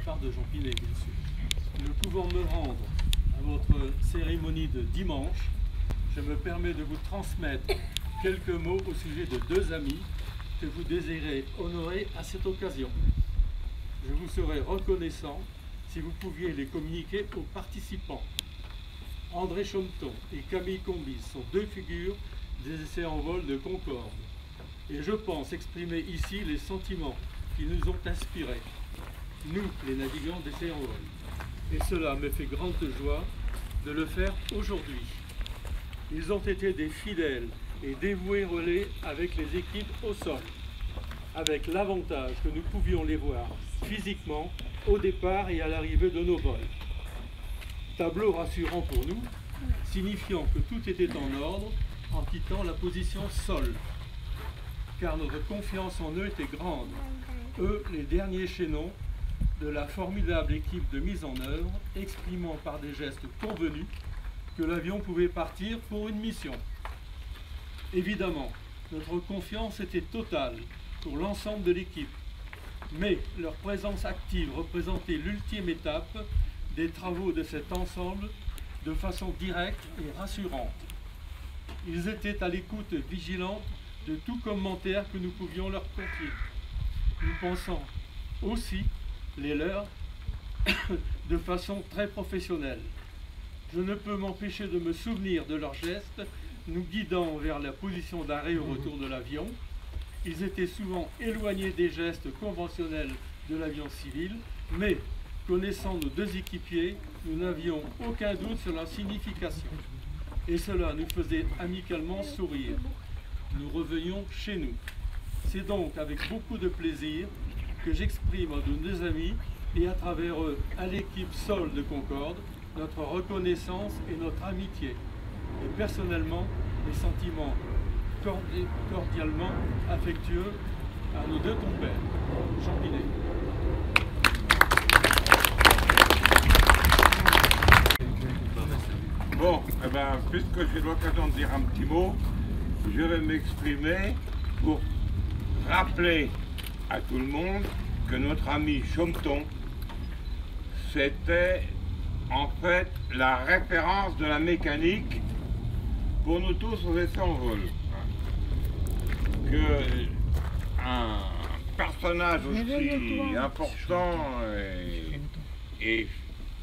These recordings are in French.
part de Jean Pinet, bien sûr. Ne pouvant me rendre à votre cérémonie de dimanche, je me permets de vous transmettre quelques mots au sujet de deux amis que vous désirez honorer à cette occasion. Je vous serais reconnaissant si vous pouviez les communiquer aux participants. André Chommeton et Camille Combis sont deux figures des essais en vol de Concorde. Et je pense exprimer ici les sentiments qui nous ont inspirés, nous, les navigants d'essais en vol. Et cela me fait grande joie de le faire aujourd'hui. Ils ont été des fidèles et dévoués relais avec les équipes au sol, avec l'avantage que nous pouvions les voir physiquement au départ et à l'arrivée de nos vols. Tableau rassurant pour nous, signifiant que tout était en ordre en quittant la position sol, car notre confiance en eux était grande, eux les derniers chaînons de la formidable équipe de mise en œuvre, exprimant par des gestes convenus que l'avion pouvait partir pour une mission. Évidemment, notre confiance était totale pour l'ensemble de l'équipe, mais leur présence active représentait l'ultime étape des travaux de cet ensemble de façon directe et rassurante. Ils étaient à l'écoute vigilante de tout commentaire que nous pouvions leur confier. Nous pensons aussi les leurs de façon très professionnelle. Je ne peux m'empêcher de me souvenir de leurs gestes nous guidant vers la position d'arrêt au retour de l'avion. Ils étaient souvent éloignés des gestes conventionnels de l'avion civil, mais connaissant nos deux équipiers, nous n'avions aucun doute sur leur signification. Et cela nous faisait amicalement sourire. Nous revenions chez nous. C'est donc avec beaucoup de plaisir que j'exprime à nos deux amis et à travers eux à l'équipe Sol de Concorde notre reconnaissance et notre amitié. Et personnellement, les sentiments cordialement affectueux à nos deux compères. Jean Pinet. Bon, eh ben, puisque j'ai l'occasion de dire un petit mot, je vais m'exprimer pour rappeler à tout le monde que notre ami Chommeton, c'était en fait la référence de la mécanique pour nous tous aux essais en vol. Que un personnage aussi important et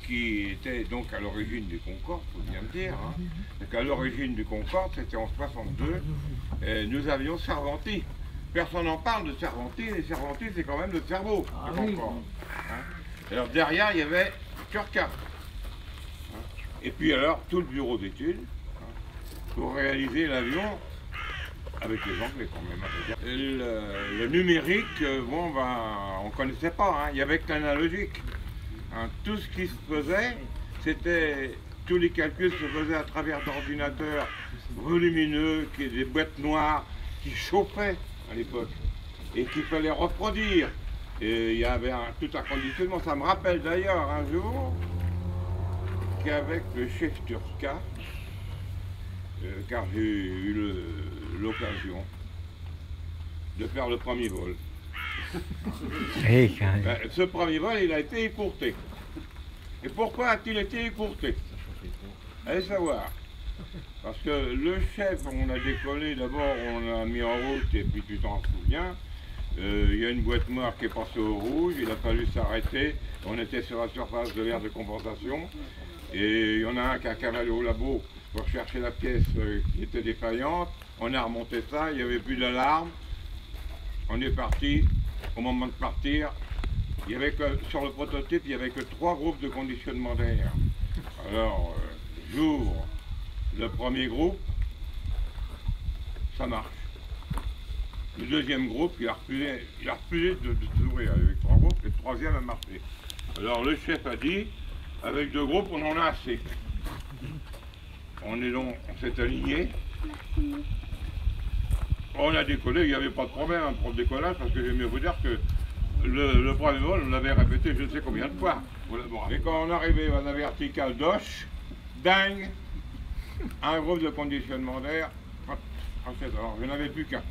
qui était donc à l'origine du Concorde, il faut bien le dire, hein. Donc à l'origine du Concorde, c'était en 62, nous avions Cervanti. Personne n'en parle de Cervanti, et Cervanti c'est quand même le cerveau du Concorde. Hein. Alors derrière il y avait Turca. Hein. Et puis alors tout le bureau d'études pour réaliser l'avion avec les Anglais quand même. Le numérique, bon ben on ne connaissait pas, hein. Il y avait que l'analogique. Hein, tout ce qui se faisait, c'était tous les calculs se faisaient à travers d'ordinateurs volumineux, des boîtes noires qui chauffaient à l'époque et qu'il fallait reproduire. Et il y avait tout un conditionnement. Ça me rappelle d'ailleurs un jour qu'avec le chef Turca, car j'ai eu l'occasion de faire le premier vol. Ce premier vol, il a été écourté. Et pourquoi a-t-il été écourté? Allez savoir. Parce que le chef, on a décollé, d'abord on a mis en route, et puis tu t'en souviens, il y a une boîte noire qui est passée au rouge, il a fallu s'arrêter, on était sur la surface de l'air de compensation, et il y en a un qui a cavalé au labo pour chercher la pièce qui était défaillante, on a remonté ça, il n'y avait plus d'alarme, on est parti. Au moment de partir, il y avait que, sur le prototype, il n'y avait que 3 groupes de conditionnement d'air. Alors, j'ouvre le premier groupe, ça marche. Le deuxième groupe, il a refusé de s'ouvrir avec 3 groupes, et le troisième a marché. Alors le chef a dit, avec 2 groupes, on en a assez. On s'est aligné. On a décollé, il n'y avait pas de problème pour le décollage, parce que j'aime mieux vous dire que le premier vol, on l'avait répété je ne sais combien de fois. Et quand on arrivait à la verticale d'Oche, dingue, un groupe de conditionnement d'air, alors je n'avais plus qu'un.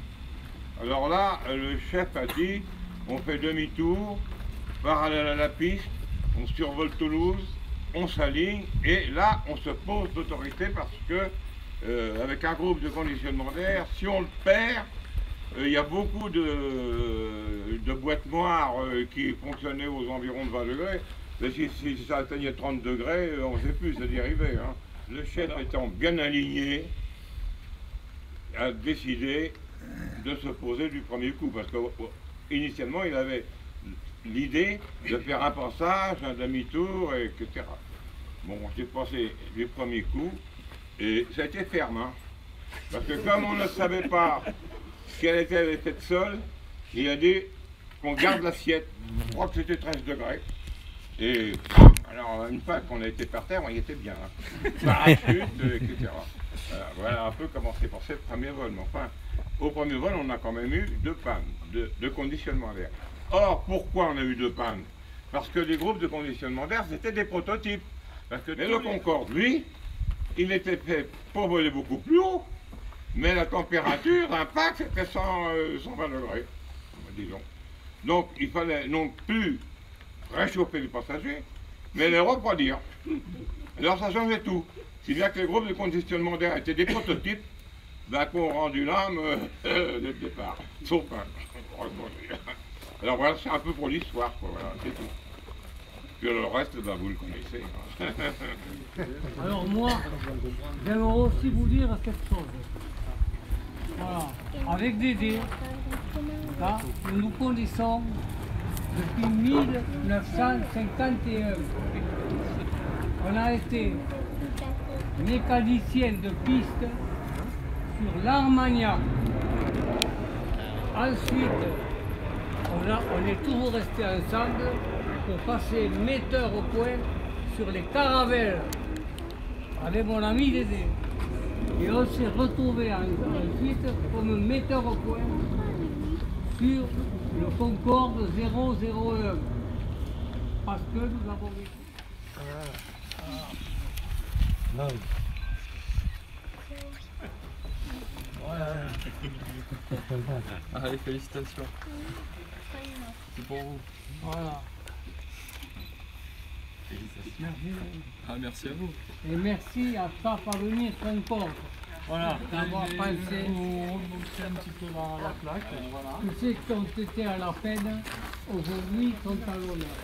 Alors là, le chef a dit, on fait demi-tour, parallèle à la piste, on survole Toulouse, on s'aligne, et là, on se pose d'autorité parce que, avec un groupe de conditionnement d'air, si on le perd, il y a beaucoup de boîtes noires qui fonctionnaient aux environs de 20 degrés. Mais si ça atteignait 30 degrés, on ne sait plus, c'est dérivé. Hein. Le chef étant bien aligné, a décidé de se poser du premier coup. Parce qu'initialement, il avait l'idée de faire un passage, un demi-tour, etc. Bon, j'ai passé du premier coup, et ça a été ferme. Hein. Parce que comme on ne savait pas quelle était l'effet de sol, il a dit qu'on garde l'assiette. Je crois que c'était 13 degrés. Et alors, une fois qu'on a été par terre, on y était bien. Hein. Parachute, etc. Voilà un peu comment s'est passé le premier vol. Mais enfin, au premier vol, on a quand même eu 2 pannes de conditionnement d'air. Or, pourquoi on a eu 2 pannes? Parce que les groupes de conditionnement d'air, c'était des prototypes. Parce que le Concorde, lui, il était fait pour voler beaucoup plus haut. Mais la température d'impact, c'était 120 degrés, disons. Donc, il fallait non plus réchauffer les passagers, mais les refroidir. Alors, ça changeait tout. Si bien que les groupes de conditionnement d'air étaient des prototypes, ben, qu'on rendu l'âme dès le départ. Sauf un. Alors, voilà, c'est un peu pour l'histoire, voilà, c'est tout. Puis le reste, ben, vous le connaissez. Alors, moi, j'aimerais aussi vous dire quelque chose. Voilà, avec Dédé, là, nous nous connaissons depuis 1951. On a été mécanicien de piste sur l'Armagnac. Ensuite, on est toujours restés ensemble pour passer metteur au point sur les caravelles avec mon ami Dédé. Et on s'est retrouvé ensuite comme metteur au point sur le Concorde 001 parce que nous avons vécu. Voilà. Allez, félicitations. C'est pour vous. Voilà. Félicitations. Ah, merci à vous. Et merci à ça parvenir Concorde. Voilà, d'avoir pensé un petit peu la plaque. Voilà. tous ceux qui ont été à la peine aujourd'hui sont à l'honneur.